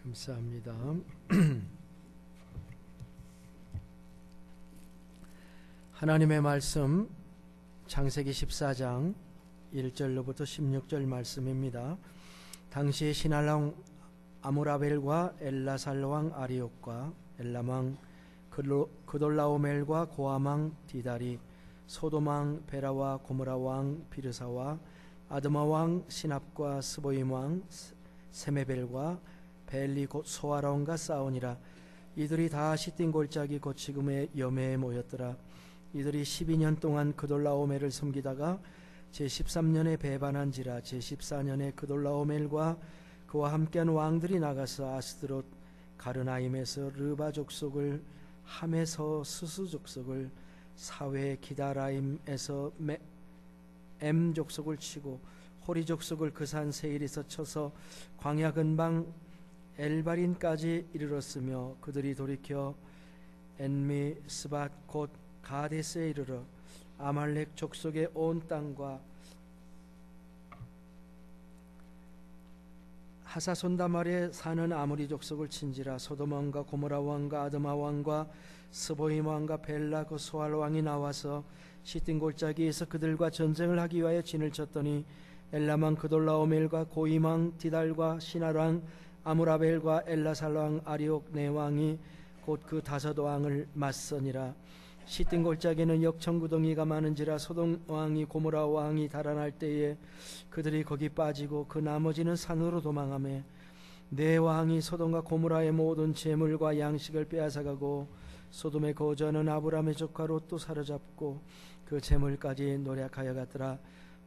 감사합니다. 하나님의 말씀 창세기 14장 1절로부터 16절 말씀입니다. 당시 신할왕 아므라벨과 엘라살왕 아리옥과 엘람왕 그돌라오멜과 고함왕 디달이 소돔왕 베라와 고모라왕 비르사와 아드마왕 시납과 스보임왕 세메벨과 벨리 곧 소아라온과 싸우니라. 이들이 다 시딘 골짜기 곧 지금의 여매에 모였더라. 이들이 12년 동안 그돌라오멜을 섬기다가 제13년에 배반한지라. 제14년에 그돌라오멜과 그와 함께한 왕들이 나가서 아스드롯 가르나임에서 르바 족속을, 함에서 스스 족속을, 사회 기다라임에서 엠 족속을 치고 호리 족속을 그 산 세일에서 쳐서 광야 근방 엘바린까지 이르렀으며 그들이 돌이켜 엔미 스밧 곧 가데스에 이르러 아말렉 족속의 온 땅과 하사손다말에 사는 아무리 족속을 친지라. 소돔 왕과 고모라 왕과 아드마 왕과 스보임 왕과 벨라 그 소알 왕이 나와서 시딘 골짜기에서 그들과 전쟁을 하기 위하여 진을 쳤더니 엘람 왕 그돌라오멜과 고임 왕 디달과 시날 왕 아므라벨과 엘라살 왕 아리옥 네 왕이 곧 그 다섯 왕을 맞서니라. 시딘 골짜기는 역청구덩이가 많은지라. 소돔 왕이 고모라 왕이 달아날 때에 그들이 거기 빠지고 그 나머지는 산으로 도망하며 네 왕이 소돔과 고모라의 모든 재물과 양식을 빼앗아가고 소돔의 거저는 아브람의 조카 롯도 사로잡고 그 재물까지 노략하여 갔더라.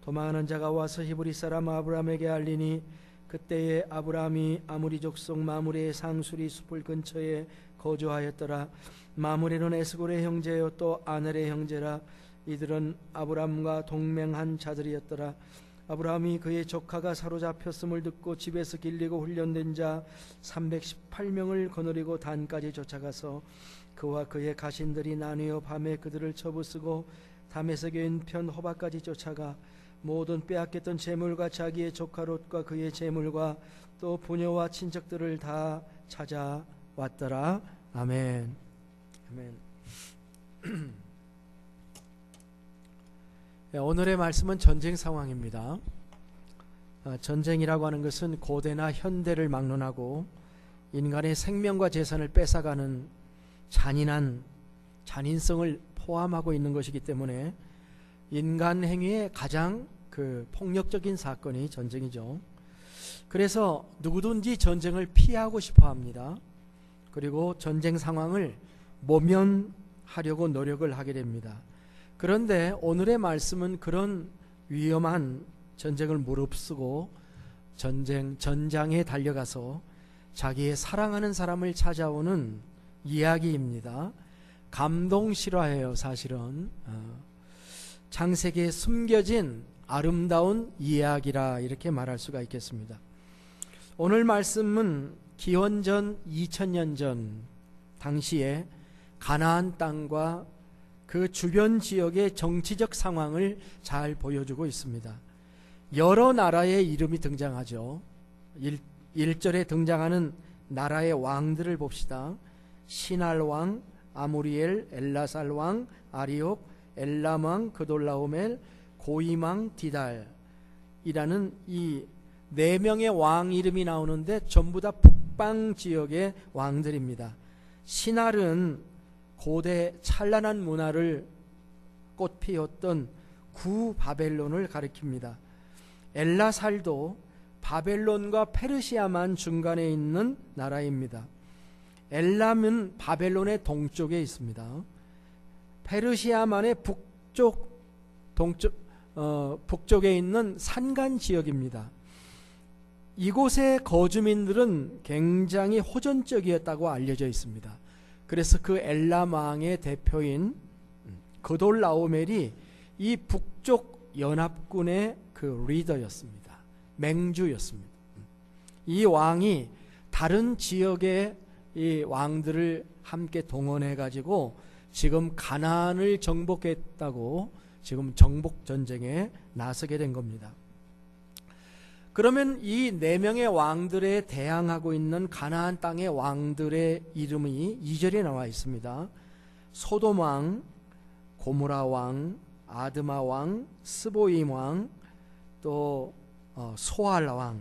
도망하는 자가 와서 히브리 사람 아브람에게 알리니 그때에 아브람이 아무리 족속 마므레의 상수리 숲을 근처에 거주하였더라. 마므레는 에스골의 형제요 또 아넬의 형제라. 이들은 아브람과 동맹한 자들이었더라. 아브람이 그의 조카가 사로잡혔음을 듣고 집에서 길리고 훈련된 자 318명을 거느리고 단까지 쫓아가서 그와 그의 가신들이 나뉘어 밤에 그들을 쳐부수고 다메섹에 있는 편 호바까지 쫓아가 모든 빼앗겼던 재물과 자기의 조카 롯과 그의 재물과 또 부녀와 친척들을 다 찾아왔더라. 아멘. 아멘. 오늘의 말씀은 전쟁 상황입니다. 전쟁이라고 하는 것은 고대나 현대를 막론하고 인간의 생명과 재산을 뺏어가는 잔인성을 포함하고 있는 것이기 때문에 인간 행위의 가장 폭력적인 사건이 전쟁이죠. 그래서 누구든지 전쟁을 피하고 싶어 합니다. 그리고 전쟁 상황을 모면하려고 노력을 하게 됩니다. 그런데 오늘의 말씀은 그런 위험한 전쟁을 무릅쓰고 전장에 달려가서 자기의 사랑하는 사람을 찾아오는 이야기입니다. 감동 실화예요. 사실은 창세기에 숨겨진 아름다운 이야기라 이렇게 말할 수가 있겠습니다. 오늘 말씀은 기원전 2000년 전 당시에 가나안 땅과 그 주변 지역의 정치적 상황을 잘 보여주고 있습니다. 여러 나라의 이름이 등장하죠. 1절에 등장하는 나라의 왕들을 봅시다. 시날 왕, 아무리엘, 엘라살 왕, 아리옥, 엘람 왕, 그돌라오멜, 고임 왕, 디달이라는 이 네 명의 왕 이름이 나오는데 전부 다 북방 지역의 왕들입니다. 시날은 고대 찬란한 문화를 꽃피웠던 구바벨론을 가리킵니다. 엘라살도 바벨론과 페르시아만 중간에 있는 나라입니다. 엘람은 바벨론의 동쪽에 있습니다. 페르시아만의 북쪽에 있는 산간 지역입니다. 이곳의 거주민들은 굉장히 호전적이었다고 알려져 있습니다. 그래서 그 엘람 왕의 대표인 그돌라오멜이 이 북쪽 연합군의 그 리더였습니다. 맹주였습니다. 이 왕이 다른 지역의 이 왕들을 함께 동원해 가지고 지금 가나안을 정복했다고 지금 정복 전쟁에 나서게 된 겁니다. 그러면 이 네 명의 왕들에 대항하고 있는 가나안 땅의 왕들의 이름이 2절에 나와 있습니다. 소돔 왕, 고모라 왕, 아드마 왕, 스보임 왕, 또 소알 왕.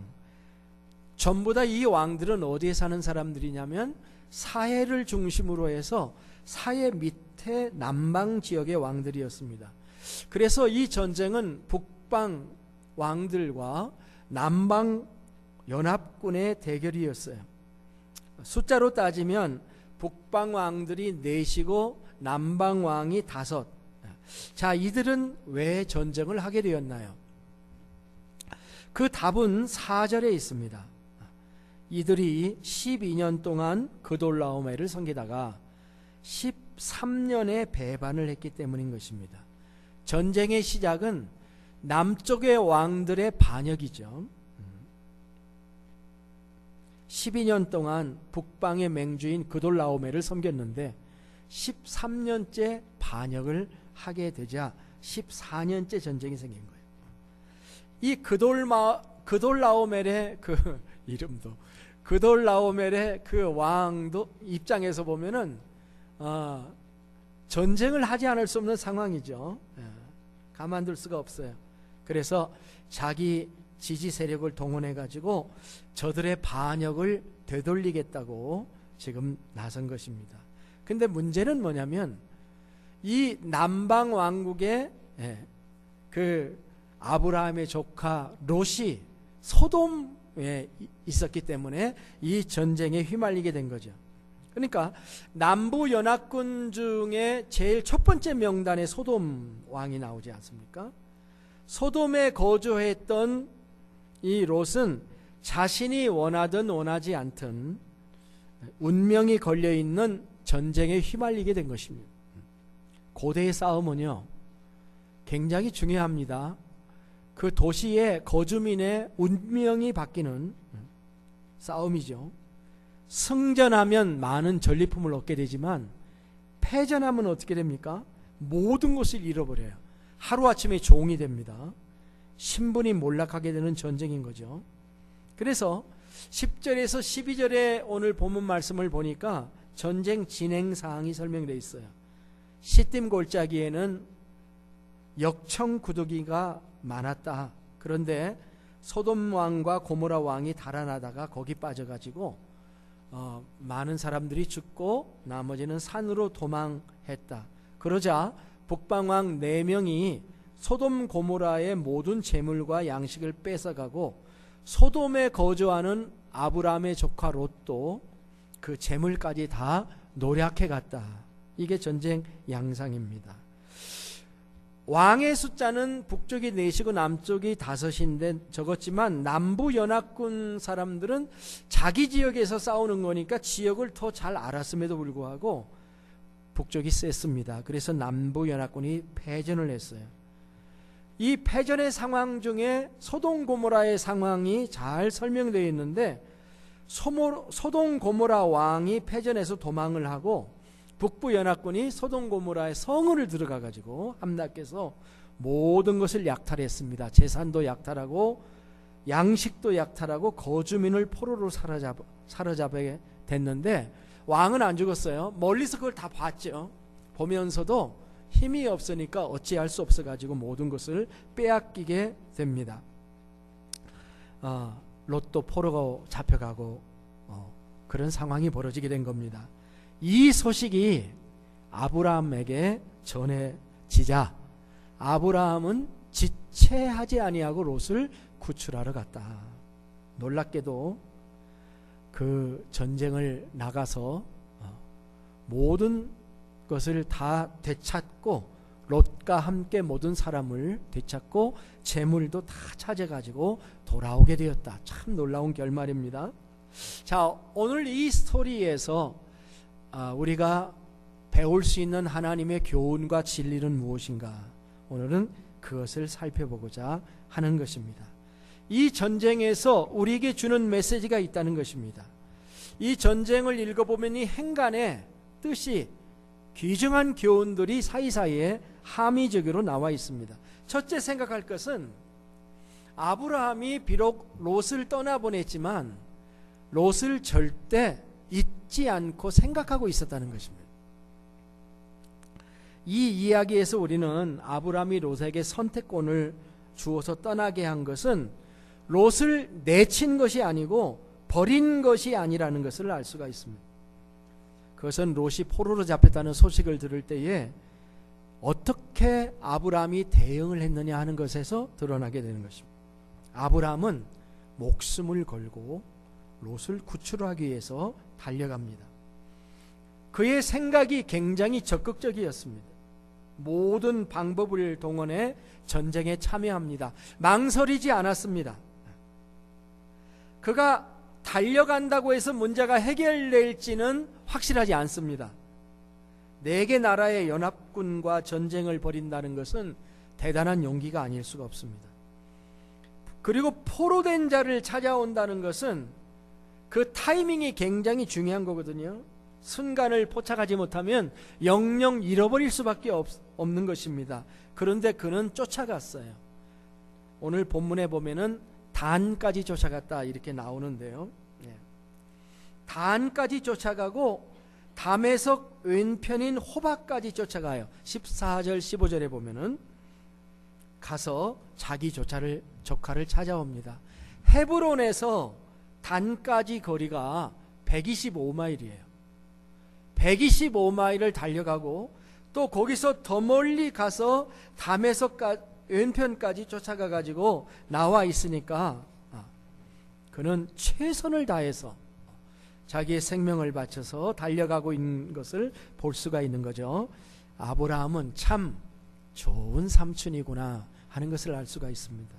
전부 다 이 왕들은 어디에 사는 사람들이냐면 사해를 중심으로 해서 사해 밑에 남방 지역의 왕들이었습니다. 그래서 이 전쟁은 북방 왕들과 남방 연합군의 대결이었어요. 숫자로 따지면 북방 왕들이 4이고 남방 왕이 5. 자, 이들은 왜 전쟁을 하게 되었나요? 그 답은 4절에 있습니다. 이들이 12년 동안 그돌라오메를 섬기다가 13년에 배반을 했기 때문인 것입니다. 전쟁의 시작은 남쪽의 왕들의 반역이죠. 12년 동안 북방의 맹주인 그돌라오메를 섬겼는데 13년째 반역을 하게 되자 14년째 전쟁이 생긴 거예요. 이 그돌라오멜의 그 이름도, 그돌라오멜의 그 왕도 입장에서 보면은 전쟁을 하지 않을 수 없는 상황이죠. 가만둘 수가 없어요. 그래서 자기 지지 세력을 동원해 가지고 저들의 반역을 되돌리겠다고 지금 나선 것입니다. 근데 문제는 뭐냐면 이 남방 왕국의 그 아브라함의 조카 롯이 소돔에 있었기 때문에 이 전쟁에 휘말리게 된 거죠. 그러니까 남부 연합군 중에 제일 첫 번째 명단에 소돔 왕이 나오지 않습니까? 소돔에 거주했던 이 롯은 자신이 원하든 원하지 않든 운명이 걸려있는 전쟁에 휘말리게 된 것입니다. 고대의 싸움은요 굉장히 중요합니다. 그 도시의 거주민의 운명이 바뀌는 싸움이죠. 승전하면 많은 전리품을 얻게 되지만 패전하면 어떻게 됩니까? 모든 것을 잃어버려요. 하루아침에 종이 됩니다. 신분이 몰락하게 되는 전쟁인 거죠. 그래서 10절에서 12절에 오늘 본문 말씀을 보니까 전쟁 진행 사항이 설명되어 있어요. 시딤 골짜기에는 역청구두기가 많았다. 그런데 소돔 왕과 고모라 왕이 달아나다가 거기 빠져가지고 많은 사람들이 죽고 나머지는 산으로 도망했다. 그러자 북방왕 4명이 소돔 고모라의 모든 재물과 양식을 뺏어가고 소돔에 거주하는 아브라함의 조카 롯도 그 재물까지 다 노략해 갔다. 이게 전쟁 양상입니다. 왕의 숫자는 북쪽이 4이고 남쪽이 5인데 적었지만 남부 연합군 사람들은 자기 지역에서 싸우는 거니까 지역을 더 잘 알았음에도 불구하고 북쪽이 셌습니다. 그래서 남부 연합군이 패전을 했어요. 이 패전의 상황 중에 소돔 고모라의 상황이 잘 설명되어 있는데 소돔 고모라 왕이 패전해서 도망을 하고 북부 연합군이 소돔 고모라의 성을 들어가 가지고 함락해서 모든 것을 약탈했습니다. 재산도 약탈하고 양식도 약탈하고 거주민을 포로로 사로잡게 됐는데 왕은 안 죽었어요. 멀리서 그걸 다 봤죠. 보면서도 힘이 없으니까 어찌할 수 없어 가지고 모든 것을 빼앗기게 됩니다. 롯도 포로가 잡혀가고 그런 상황이 벌어지게 된 겁니다. 이 소식이 아브라함에게 전해지자 아브라함은 지체하지 아니하고 롯을 구출하러 갔다. 놀랍게도 그 전쟁을 나가서 모든 것을 다 되찾고 롯과 함께 모든 사람을 되찾고 재물도 다 찾아가지고 돌아오게 되었다. 참 놀라운 결말입니다. 자, 오늘 이 스토리에서 우리가 배울 수 있는 하나님의 교훈과 진리는 무엇인가? 오늘은 그것을 살펴보고자 하는 것입니다. 이 전쟁에서 우리에게 주는 메시지가 있다는 것입니다. 이 전쟁을 읽어보면 이 행간의 뜻이 귀중한 교훈들이 사이사이에 함의적으로 나와 있습니다. 첫째 생각할 것은 아브라함이 비록 롯을 떠나보냈지만 롯을 절대 잊지 않고 생각하고 있었다는 것입니다. 이 이야기에서 우리는 아브라함이 롯에게 선택권을 주어서 떠나게 한 것은 롯을 내친 것이 아니고 버린 것이 아니라는 것을 알 수가 있습니다. 그것은 롯이 포로로 잡혔다는 소식을 들을 때에 어떻게 아브라함이 대응을 했느냐 하는 것에서 드러나게 되는 것입니다. 아브라함은 목숨을 걸고 롯을 구출하기 위해서 달려갑니다. 그의 생각이 굉장히 적극적이었습니다. 모든 방법을 동원해 전쟁에 참여합니다. 망설이지 않았습니다. 그가 달려간다고 해서 문제가 해결될지는 확실하지 않습니다. 4개 나라의 연합군과 전쟁을 벌인다는 것은 대단한 용기가 아닐 수가 없습니다. 그리고 포로된 자를 찾아온다는 것은 그 타이밍이 굉장히 중요한 거거든요. 순간을 포착하지 못하면 영영 잃어버릴 수밖에 없는 것입니다. 그런데 그는 쫓아갔어요. 오늘 본문에 보면은 단까지 쫓아갔다 이렇게 나오는데요. 단까지 쫓아가고 다메섹 왼편인 호박까지 쫓아가요. 14절 15절에 보면은 가서 자기 조카를 찾아옵니다. 헤브론에서 단까지 거리가 125마일이에요. 125마일을 달려가고 또 거기서 더 멀리 가서 다메섹 왼편까지 쫓아가 가지고 나와 있으니까 그는 최선을 다해서 자기의 생명을 바쳐서 달려가고 있는 것을 볼 수가 있는 거죠. 아브라함은 참 좋은 삼촌이구나 하는 것을 알 수가 있습니다.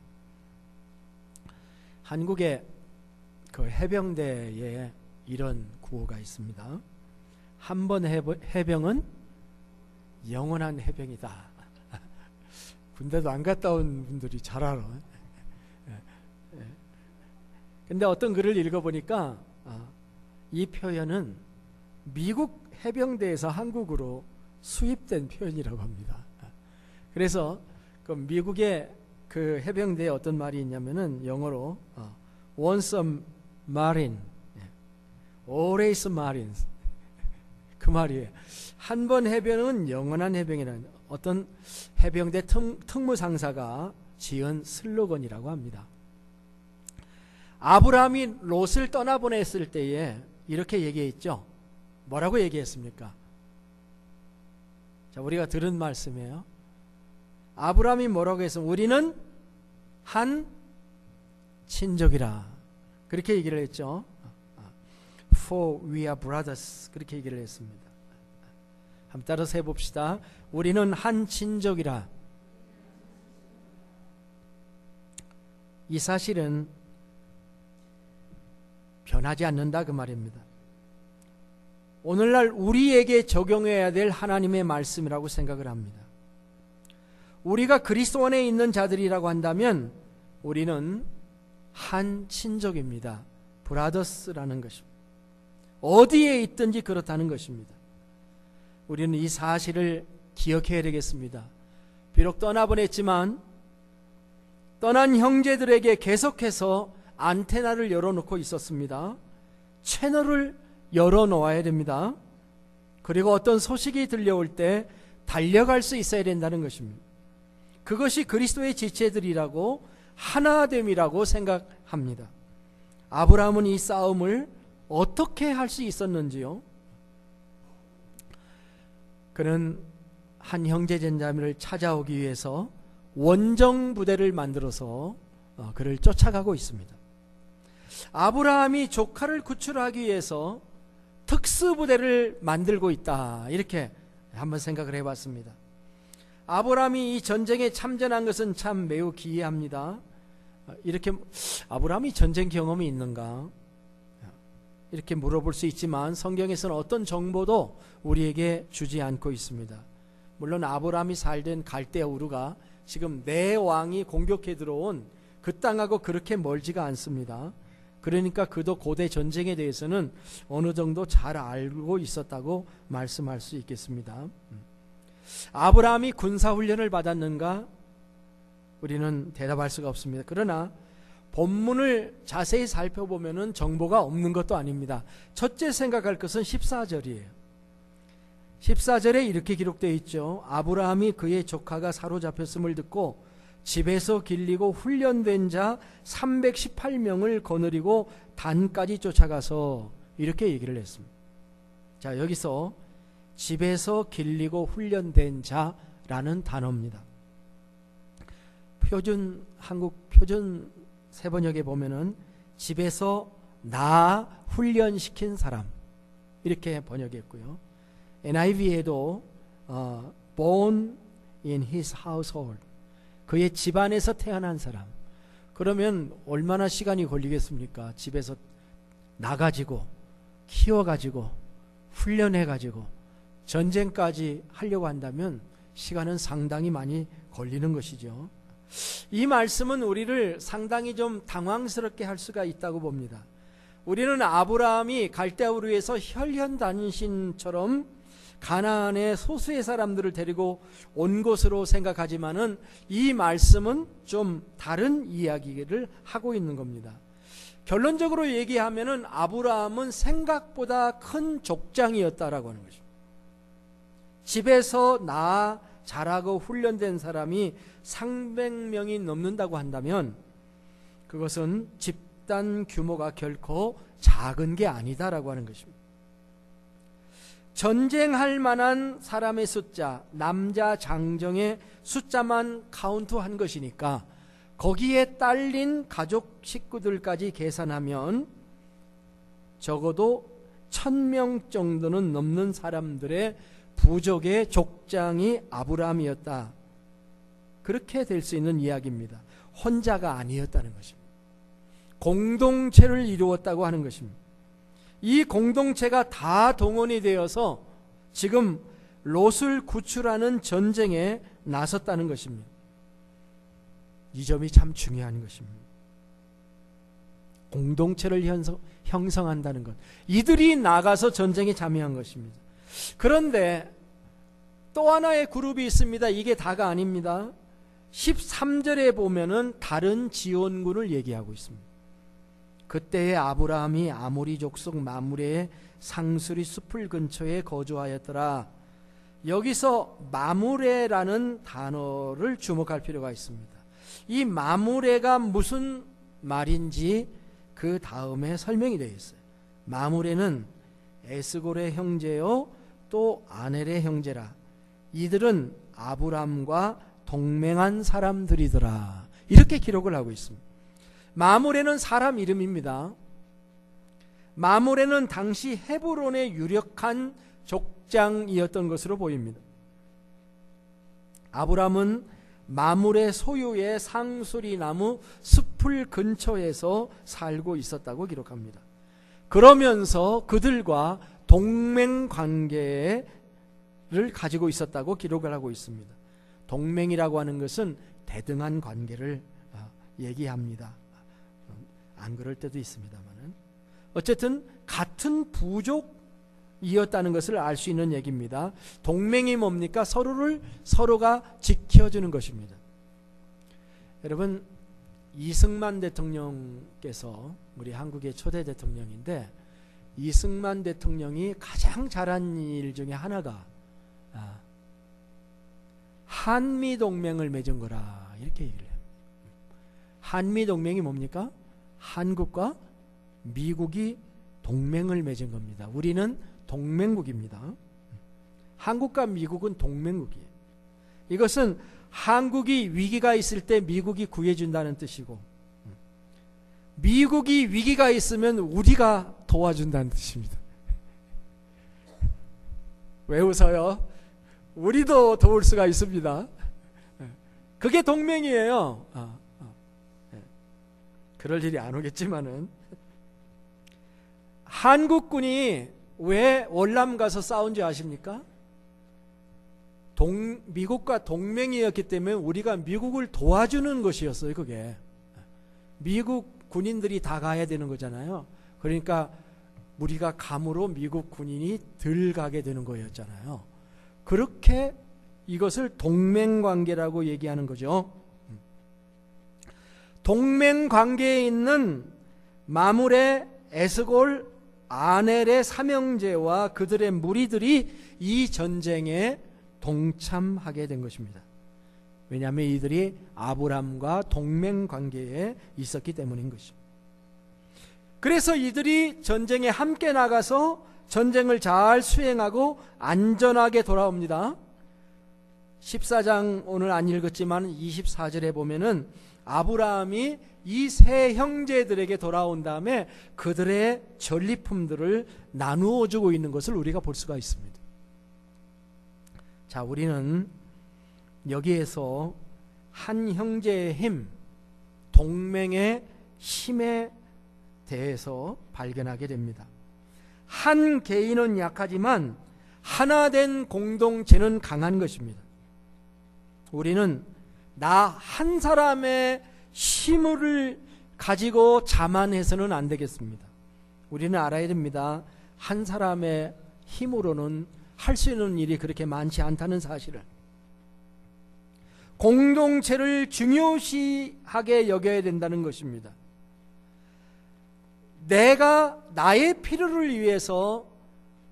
한국의 그 해병대에 이런 구호가 있습니다. 한 번 해병은 영원한 해병이다. 군대도 안 갔다 온 분들이 잘 알아. 근데 어떤 글을 읽어보니까 이 표현은 미국 해병대에서 한국으로 수입된 표현이라고 합니다. 그래서 그 미국의 그 해병대에 어떤 말이 있냐면은 영어로 once a marine, always marines 그 말이에요. 한 번 해병은 영원한 해병이라는 어떤 해병대 특무상사가 지은 슬로건이라고 합니다. 아브라함이 롯을 떠나보냈을 때에 이렇게 얘기했죠. 뭐라고 얘기했습니까? 자, 우리가 들은 말씀이에요. 아브라함이 뭐라고 했습니까? 우리는 한 친족이라 그렇게 얘기를 했죠. For we are brothers 그렇게 얘기를 했습니다. 한번 따라서 해봅시다. 우리는 한 친족이라. 이 사실은 변하지 않는다 그 말입니다. 오늘날 우리에게 적용해야 될 하나님의 말씀이라고 생각을 합니다. 우리가 그리스도 안에 있는 자들이라고 한다면 우리는 한 친족입니다. 브라더스라는 것입니다. 어디에 있든지 그렇다는 것입니다. 우리는 이 사실을 기억해야 되겠습니다. 비록 떠나보냈지만 떠난 형제들에게 계속해서 안테나를 열어놓고 있었습니다. 채널을 열어놓아야 됩니다. 그리고 어떤 소식이 들려올 때 달려갈 수 있어야 된다는 것입니다. 그것이 그리스도의 지체들이라고 하나됨이라고 생각합니다. 아브라함은 이 싸움을 어떻게 할 수 있었는지요? 그는 한 형제자매를 찾아오기 위해서 원정 부대를 만들어서 그를 쫓아가고 있습니다. 아브라함이 조카를 구출하기 위해서 특수부대를 만들고 있다 이렇게 한번 생각을 해봤습니다. 아브라함이 이 전쟁에 참전한 것은 참 매우 기이합니다. 이렇게 아브라함이 전쟁 경험이 있는가 이렇게 물어볼 수 있지만 성경에서는 어떤 정보도 우리에게 주지 않고 있습니다. 물론 아브라함이 살던 갈대아 우르가 지금 네 왕이 공격해 들어온 그 땅하고 그렇게 멀지가 않습니다. 그러니까 그도 고대 전쟁에 대해서는 어느 정도 잘 알고 있었다고 말씀할 수 있겠습니다. 아브라함이 군사훈련을 받았는가? 우리는 대답할 수가 없습니다. 그러나 본문을 자세히 살펴보면 정보가 없는 것도 아닙니다. 첫째 생각할 것은 14절이에요. 14절에 이렇게 기록되어 있죠. 아브라함이 그의 조카가 사로잡혔음을 듣고 집에서 길리고 훈련된 자 318명을 거느리고 단까지 쫓아가서 이렇게 얘기를 했습니다. 자, 여기서 집에서 길리고 훈련된 자라는 단어입니다. 한국 표준 세번역에 보면은 집에서 낳아 훈련시킨 사람 이렇게 번역했고요. NIV에도 born in his household, 그의 집안에서 태어난 사람. 그러면 얼마나 시간이 걸리겠습니까? 집에서 나가지고 키워가지고 훈련해가지고 전쟁까지 하려고 한다면 시간은 상당히 많이 걸리는 것이죠. 이 말씀은 우리를 상당히 좀 당황스럽게 할 수가 있다고 봅니다. 우리는 아브라함이 갈대아우르에서 혈련단신처럼 가나안의 소수의 사람들을 데리고 온 것으로 생각하지만은 이 말씀은 좀 다른 이야기를 하고 있는 겁니다. 결론적으로 얘기하면은 아브라함은 생각보다 큰 족장이었다라고 하는 것입니다. 집에서 낳아 자라고 훈련된 사람이 300명이 넘는다고 한다면 그것은 집단 규모가 결코 작은 게 아니다라고 하는 것입니다. 전쟁할 만한 사람의 숫자, 남자 장정의 숫자만 카운트한 것이니까 거기에 딸린 가족 식구들까지 계산하면 적어도 1000명 정도는 넘는 사람들의 부족의 족장이 아브라함이었다. 그렇게 될 수 있는 이야기입니다. 혼자가 아니었다는 것입니다. 공동체를 이루었다고 하는 것입니다. 이 공동체가 다 동원이 되어서 지금 롯을 구출하는 전쟁에 나섰다는 것입니다. 이 점이 참 중요한 것입니다. 공동체를 형성한다는 것, 이들이 나가서 전쟁에 참여한 것입니다. 그런데 또 하나의 그룹이 있습니다. 이게 다가 아닙니다. 13절에 보면은 다른 지원군을 얘기하고 있습니다. 그때의 아브라함이 아모리 족속 마므레의 상수리 숲을 근처에 거주하였더라. 여기서 마므레라는 단어를 주목할 필요가 있습니다. 이 마므레가 무슨 말인지 그 다음에 설명이 되어 있어요. 마므레는 에스골의 형제요 또 아넬의 형제라. 이들은 아브람과 동맹한 사람들이더라. 이렇게 기록을 하고 있습니다. 마므레는 사람 이름입니다. 마므레는 당시 헤브론의 유력한 족장이었던 것으로 보입니다. 아브람은 마므레 소유의 상수리 나무 숲을 근처에서 살고 있었다고 기록합니다. 그러면서 그들과 동맹 관계를 가지고 있었다고 기록을 하고 있습니다. 동맹이라고 하는 것은 대등한 관계를 얘기합니다. 안 그럴 때도 있습니다만은 어쨌든 같은 부족이었다는 것을 알 수 있는 얘기입니다. 동맹이 뭡니까? 서로가 지켜주는 것입니다. 여러분, 이승만 대통령께서 우리 한국의 초대 대통령인데, 이승만 대통령이 가장 잘한 일 중에 하나가 한미동맹을 맺은 거라 이렇게 얘기를 해요. 한미동맹이 뭡니까? 한국과 미국이 동맹을 맺은 겁니다. 우리는 동맹국입니다. 한국과 미국은 동맹국이에요. 이것은 한국이 위기가 있을 때 미국이 구해준다는 뜻이고, 미국이 위기가 있으면 우리가 도와준다는 뜻입니다. 왜 웃어요? 우리도 도울 수가 있습니다. 그게 동맹이에요. 그럴 일이 안 오겠지만은, 한국군이 왜 월남 가서 싸운지 아십니까? 미국과 동맹이었기 때문에 우리가 미국을 도와주는 것이었어요. 그게 미국 군인들이 다 가야 되는 거잖아요. 그러니까 우리가 감으로 미국 군인이 덜 가게 되는 거였잖아요. 그렇게 이것을 동맹관계라고 얘기하는 거죠. 동맹 관계에 있는 마물의 에스골 아넬의 삼형제와 그들의 무리들이 이 전쟁에 동참하게 된 것입니다. 왜냐하면 이들이 아브람과 동맹 관계에 있었기 때문인 것입니다. 그래서 이들이 전쟁에 함께 나가서 전쟁을 잘 수행하고 안전하게 돌아옵니다. 14장 오늘 안 읽었지만 24절에 보면은 아브라함이 이 세 형제들에게 돌아온 다음에 그들의 전리품들을 나누어 주고 있는 것을 우리가 볼 수가 있습니다. 자, 우리는 여기에서 한 형제의 힘, 동맹의 힘에 대해서 발견하게 됩니다. 한 개인은 약하지만 하나 된 공동체는 강한 것입니다. 우리는 나 한 사람의 힘을 가지고 자만해서는 안 되겠습니다. 우리는 알아야 됩니다. 한 사람의 힘으로는 할 수 있는 일이 그렇게 많지 않다는 사실을. 공동체를 중요시하게 여겨야 된다는 것입니다. 내가 나의 필요를 위해서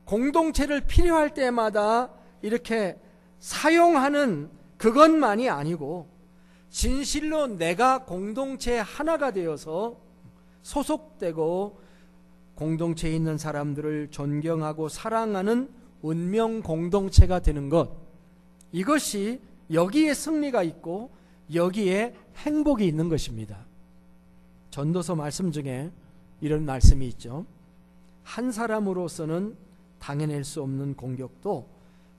공동체를 필요할 때마다 이렇게 사용하는 그것만이 아니고 진실로 내가 공동체 하나가 되어서 소속되고 공동체에 있는 사람들을 존경하고 사랑하는 운명 공동체가 되는 것, 이것이 여기에 승리가 있고 여기에 행복이 있는 것입니다. 전도서 말씀 중에 이런 말씀이 있죠. 한 사람으로서는 당해낼 수 없는 공격도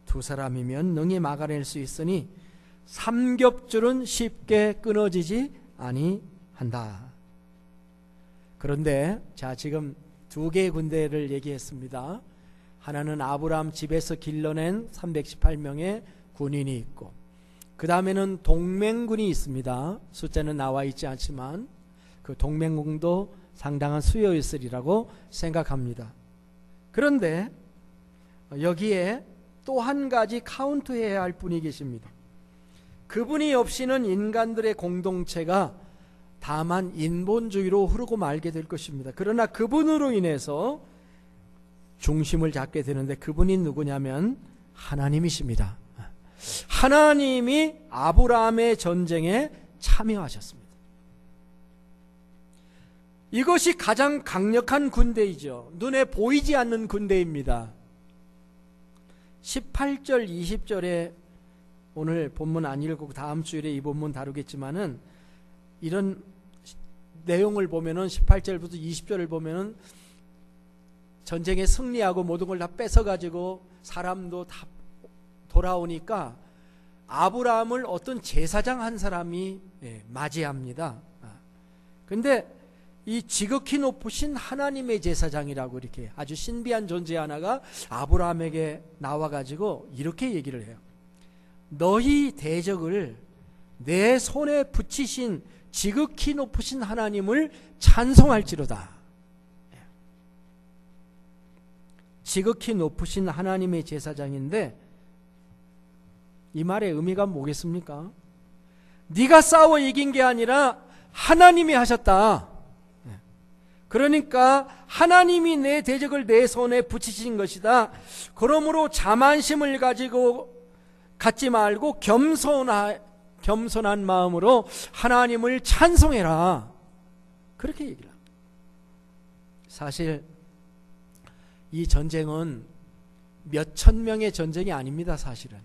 두 사람이면 능히 막아낼 수 있으니 삼겹줄은 쉽게 끊어지지 아니한다. 그런데 자, 지금 두 개의 군대를 얘기했습니다. 하나는 아브라함 집에서 길러낸 318명의 군인이 있고, 그 다음에는 동맹군이 있습니다. 숫자는 나와 있지 않지만 그 동맹군도 상당한 수요였으리라고 생각합니다. 그런데 여기에 또 한 가지 카운트해야 할 분이 계십니다. 그분이 없이는 인간들의 공동체가 다만 인본주의로 흐르고 말게 될 것입니다. 그러나 그분으로 인해서 중심을 잡게 되는데, 그분이 누구냐면 하나님이십니다. 하나님이 아브라함의 전쟁에 참여하셨습니다. 이것이 가장 강력한 군대이죠. 눈에 보이지 않는 군대입니다. 18절 20절에 오늘 본문 안 읽고 다음 주일에 이 본문 다루겠지만은 이런 내용을 보면은 18절부터 20절을 보면은 전쟁에 승리하고 모든 걸 다 뺏어가지고 사람도 다 돌아오니까 아브라함을 어떤 제사장 한 사람이 맞이합니다. 근데 이 지극히 높으신 하나님의 제사장이라고 이렇게 아주 신비한 존재 하나가 아브라함에게 나와가지고 이렇게 얘기를 해요. 너희 대적을 내 손에 붙이신 지극히 높으신 하나님을 찬송할지로다. 지극히 높으신 하나님의 제사장인데 이 말의 의미가 뭐겠습니까? 네가 싸워 이긴 게 아니라 하나님이 하셨다. 그러니까 하나님이 내 대적을 내 손에 붙이신 것이다. 그러므로 자만심을 갖지 말고 겸손한 마음으로 하나님을 찬송해라. 그렇게 얘기를 합니다. 사실 이 전쟁은 몇천 명의 전쟁이 아닙니다. 사실은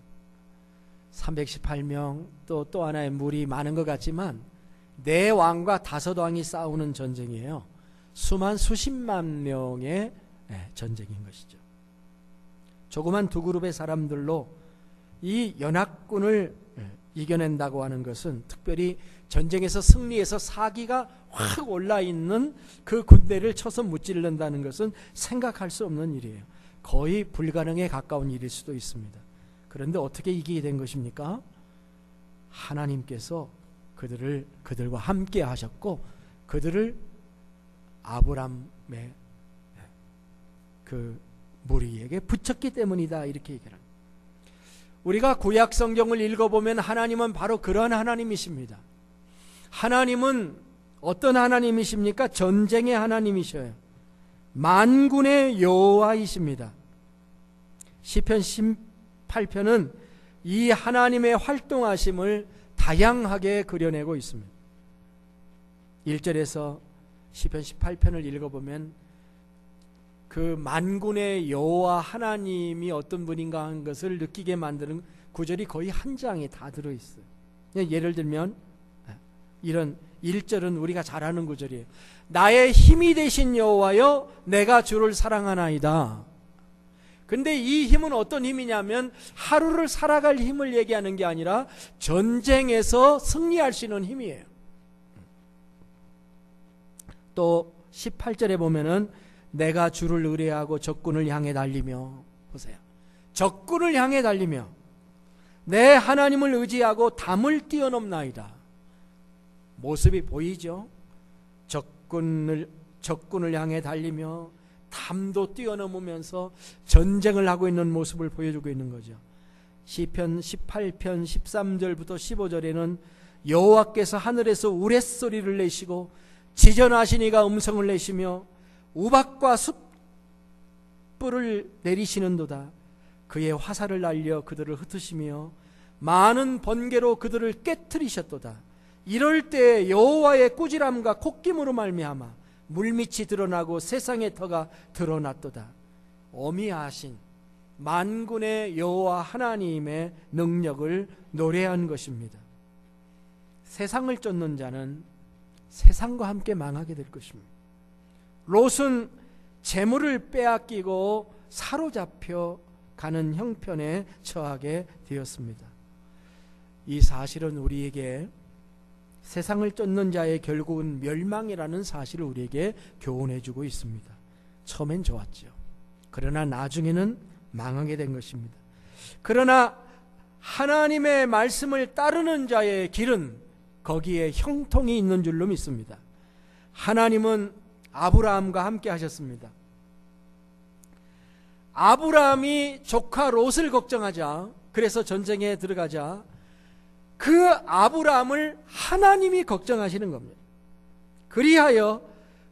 318명 또 하나의 무리 많은 것 같지만 네 왕과 다섯 왕이 싸우는 전쟁이에요. 수십만 명의 전쟁인 것이죠. 조그만 두 그룹의 사람들로 이 연합군을 이겨낸다고 하는 것은, 특별히 전쟁에서 승리해서 사기가 확 올라있는 그 군대를 쳐서 무찌른다는 것은 생각할 수 없는 일이에요. 거의 불가능에 가까운 일일 수도 있습니다. 그런데 어떻게 이기게 된 것입니까? 하나님께서 그들과 함께 하셨고 그들을 아브람의 그 무리에게 붙였기 때문이다, 이렇게 얘기를 합니다. 우리가 구약 성경을 읽어보면 하나님은 바로 그런 하나님이십니다. 하나님은 어떤 하나님이십니까? 전쟁의 하나님이셔요. 만군의 여호와이십니다. 시편 18편은 이 하나님의 활동하심을 다양하게 그려내고 있습니다. 1절에서 시편 18편을 읽어보면 그 만군의 여호와 하나님이 어떤 분인가 하는 것을 느끼게 만드는 구절이 거의 한 장에 다 들어있어요. 예를 들면 이런 1절은 우리가 잘 아는 구절이에요. 나의 힘이 되신 여호와여 내가 주를 사랑하나이다. 근데 이 힘은 어떤 힘이냐면 하루를 살아갈 힘을 얘기하는 게 아니라 전쟁에서 승리할 수 있는 힘이에요. 또 18절에 보면은 내가 주를 의뢰하고 적군을 향해 달리며, 보세요. 적군을 향해 달리며 내 하나님을 의지하고 담을 뛰어넘나이다. 모습이 보이죠? 적군을 향해 달리며 담도 뛰어넘으면서 전쟁을 하고 있는 모습을 보여주고 있는 거죠. 시편 18편 13절부터 15절에는 여호와께서 하늘에서 우레소리를 내시고 지전하신 이가 음성을 내시며 우박과 숯불을 내리시는도다. 그의 화살을 날려 그들을 흩으시며 많은 번개로 그들을 깨트리셨도다. 이럴 때 여호와의 꾸지람과 콧김으로 말미암아 물밑이 드러나고 세상의 터가 드러났도다. 어미하신 만군의 여호와 하나님의 능력을 노래한 것입니다. 세상을 쫓는 자는 세상과 함께 망하게 될 것입니다. 롯은 재물을 빼앗기고 사로잡혀 가는 형편에 처하게 되었습니다. 이 사실은 우리에게 세상을 쫓는 자의 결국은 멸망이라는 사실을 우리에게 교훈해 주고 있습니다. 처음엔 좋았죠. 그러나 나중에는 망하게 된 것입니다. 그러나 하나님의 말씀을 따르는 자의 길은 거기에 형통이 있는 줄로 믿습니다. 하나님은 아브라함과 함께 하셨습니다. 아브라함이 조카 롯을 걱정하자, 그래서 전쟁에 들어가자 그 아브라함을 하나님이 걱정하시는 겁니다. 그리하여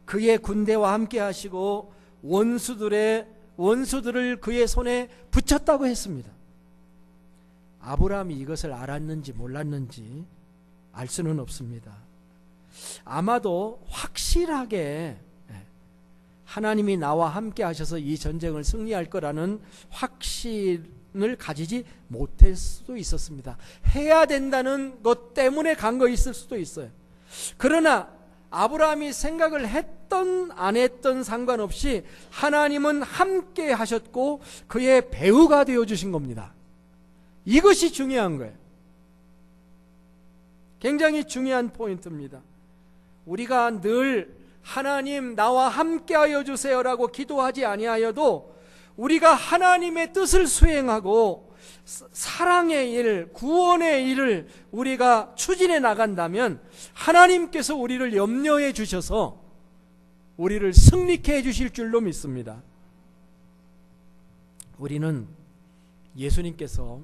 그의 군대와 함께 하시고 원수들을 그의 손에 붙였다고 했습니다. 아브라함이 이것을 알았는지 몰랐는지 알 수는 없습니다. 아마도 확실하게 하나님이 나와 함께 하셔서 이 전쟁을 승리할 거라는 확신을 가지지 못할 수도 있었습니다. 해야 된다는 것 때문에 간 거 있을 수도 있어요. 그러나 아브라함이 생각을 했던 안 했던 상관없이 하나님은 함께 하셨고 그의 배우가 되어주신 겁니다. 이것이 중요한 거예요. 굉장히 중요한 포인트입니다. 우리가 늘 하나님 나와 함께하여 주세요라고 기도하지 아니하여도 우리가 하나님의 뜻을 수행하고 사랑의 일, 구원의 일을 우리가 추진해 나간다면 하나님께서 우리를 염려해 주셔서 우리를 승리케 해 주실 줄로 믿습니다. 우리는 예수님께서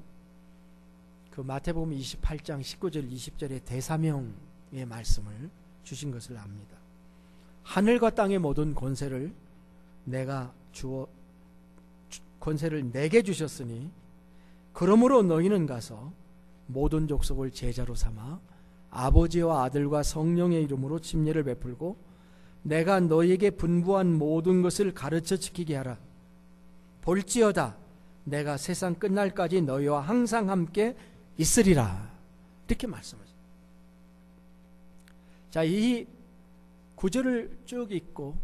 그 마태복음 28장 19절 20절의 대사명의 말씀을 주신 것을 압니다. 하늘과 땅의 모든 권세를 권세를 내게 주셨으니 그러므로 너희는 가서 모든 족속을 제자로 삼아 아버지와 아들과 성령의 이름으로 침례를 베풀고 내가 너희에게 분부한 모든 것을 가르쳐 지키게 하라. 볼지어다 내가 세상 끝날까지 너희와 항상 함께 있으리라. 이렇게 말씀하죠. 자, 이 구절을 쭉 읽고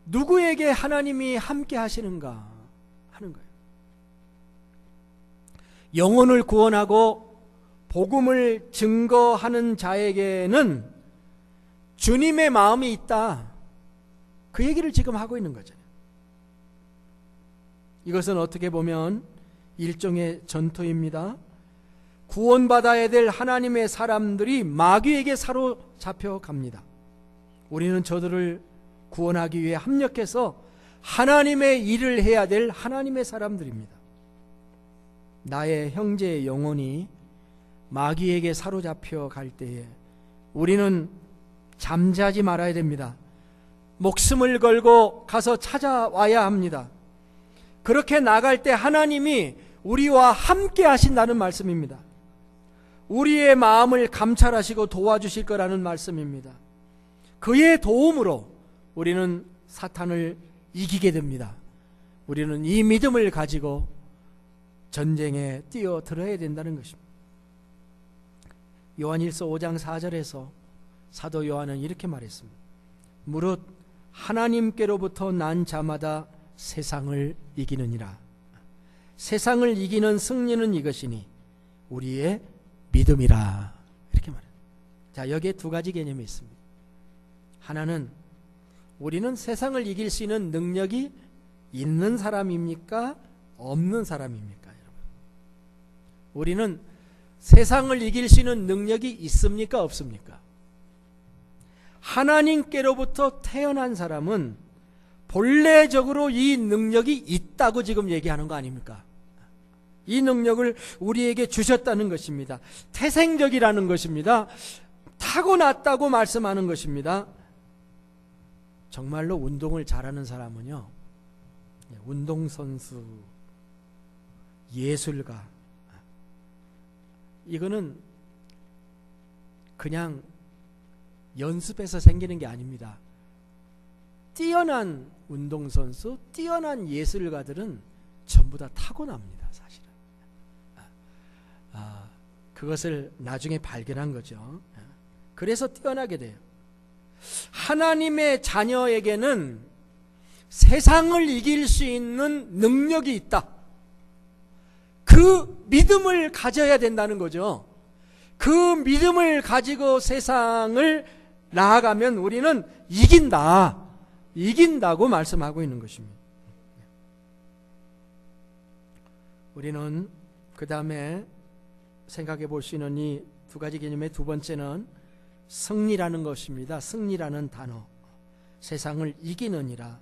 누구에게 하나님이 함께 하시는가 하는 거예요. 영혼을 구원하고 복음을 증거하는 자에게는 주님의 마음이 있다. 그 얘기를 지금 하고 있는 거잖아요. 이것은 어떻게 보면 일종의 전투입니다. 구원받아야 될 하나님의 사람들이 마귀에게 사로잡혀 갑니다. 우리는 저들을 구원하기 위해 합력해서 하나님의 일을 해야 될 하나님의 사람들입니다. 나의 형제의 영혼이 마귀에게 사로잡혀 갈 때에 우리는 잠자지 말아야 됩니다. 목숨을 걸고 가서 찾아와야 합니다. 그렇게 나갈 때 하나님이 우리와 함께 하신다는 말씀입니다. 우리의 마음을 감찰하시고 도와주실 거라는 말씀입니다. 그의 도움으로 우리는 사탄을 이기게 됩니다. 우리는 이 믿음을 가지고 전쟁에 뛰어들어야 된다는 것입니다. 요한일서 5장 4절에서 사도 요한은 이렇게 말했습니다. 무릇 하나님께로부터 난 자마다 세상을 이기느니라. 세상을 이기는 승리는 이것이니 우리의 믿음이라. 이렇게 말해요. 자, 여기에 두 가지 개념이 있습니다. 하나는 우리는 세상을 이길 수 있는 능력이 있는 사람입니까? 없는 사람입니까? 여러분, 우리는 세상을 이길 수 있는 능력이 있습니까? 없습니까? 하나님께로부터 태어난 사람은 본래적으로 이 능력이 있다고 지금 얘기하는 거 아닙니까? 이 능력을 우리에게 주셨다는 것입니다. 태생적이라는 것입니다. 타고났다고 말씀하는 것입니다. 정말로 운동을 잘하는 사람은요, 운동선수, 예술가, 이거는 그냥 연습해서 생기는 게 아닙니다. 뛰어난 운동선수, 뛰어난 예술가들은 전부 다 타고납니다, 사실은. 그것을 나중에 발견한 거죠. 그래서 뛰어나게 돼요. 하나님의 자녀에게는 세상을 이길 수 있는 능력이 있다. 그 믿음을 가져야 된다는 거죠. 그 믿음을 가지고 세상을 나아가면 우리는 이긴다고 말씀하고 있는 것입니다. 우리는 그 다음에 생각해 볼 수 있는 이 두 가지 개념의 두 번째는 승리라는 것입니다. 승리라는 단어. 세상을 이기느니라.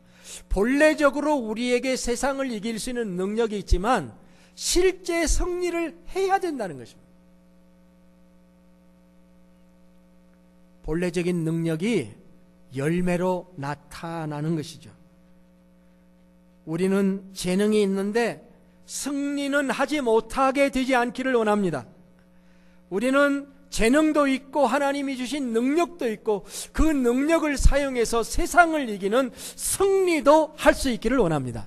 본래적으로 우리에게 세상을 이길 수 있는 능력이 있지만 실제 승리를 해야 된다는 것입니다. 본래적인 능력이 열매로 나타나는 것이죠. 우리는 재능이 있는데 승리는 하지 못하게 되지 않기를 원합니다. 우리는 재능도 있고 하나님이 주신 능력도 있고 그 능력을 사용해서 세상을 이기는 승리도 할 수 있기를 원합니다.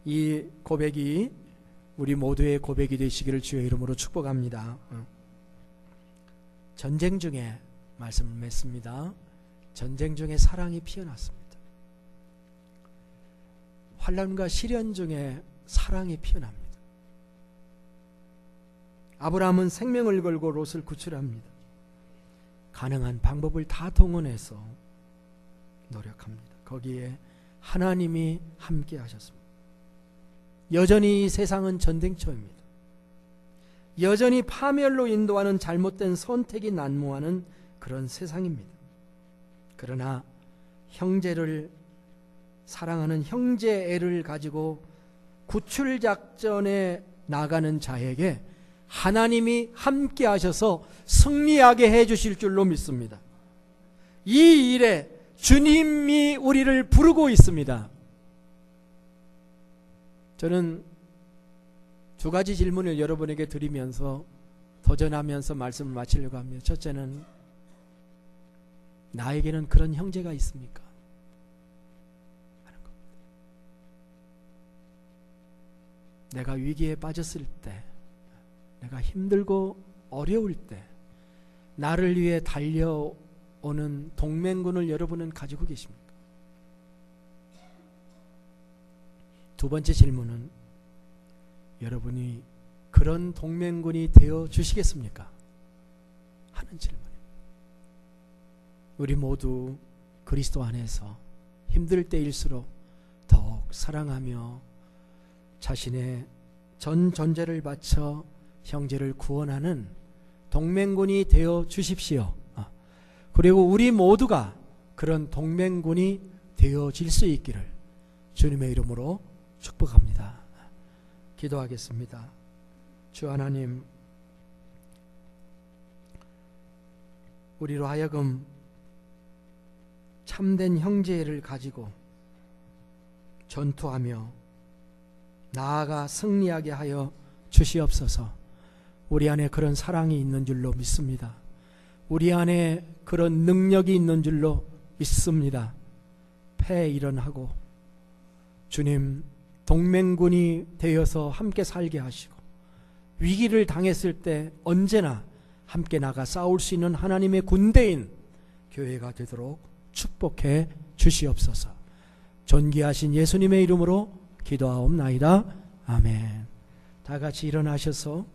이 고백이 우리 모두의 고백이 되시기를 주의 이름으로 축복합니다. 전쟁 중에 말씀을 맺습니다. 전쟁 중에 사랑이 피어났습니다. 환난과 시련 중에 사랑이 피어납니다. 아브라함은 생명을 걸고 롯을 구출합니다. 가능한 방법을 다 동원해서 노력합니다. 거기에 하나님이 함께 하셨습니다. 여전히 이 세상은 전쟁터입니다. 여전히 파멸로 인도하는 잘못된 선택이 난무하는 그런 세상입니다. 그러나 형제를 사랑하는 형제애를 가지고 구출작전에 나가는 자에게 하나님이 함께 하셔서 승리하게 해주실 줄로 믿습니다. 이 일에 주님이 우리를 부르고 있습니다. 저는 두 가지 질문을 여러분에게 드리면서 도전하면서 말씀을 마치려고 합니다. 첫째는, 나에게는 그런 형제가 있습니까? 하는 겁니다. 내가 위기에 빠졌을 때, 내가 힘들고 어려울 때 나를 위해 달려오는 동맹군을 여러분은 가지고 계십니까? 두 번째 질문은, 여러분이 그런 동맹군이 되어 주시겠습니까? 하는 질문입니다. 우리 모두 그리스도 안에서 힘들 때일수록 더욱 사랑하며 자신의 전 존재를 바쳐 형제를 구원하는 동맹군이 되어 주십시오. 그리고 우리 모두가 그런 동맹군이 되어질 수 있기를 주님의 이름으로 축복합니다. 기도하겠습니다. 주 하나님, 우리로 하여금 참된 형제를 가지고 전투하며 나아가 승리하게 하여 주시옵소서. 우리 안에 그런 사랑이 있는 줄로 믿습니다. 우리 안에 그런 능력이 있는 줄로 믿습니다. 패 일어나고 주님 동맹군이 되어서 함께 살게 하시고 위기를 당했을 때 언제나 함께 나가 싸울 수 있는 하나님의 군대인 교회가 되도록 축복해 주시옵소서. 존귀하신 예수님의 이름으로 기도하옵나이다. 아멘. 다 같이 일어나셔서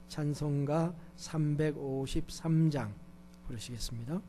찬송가 353장 부르시겠습니다.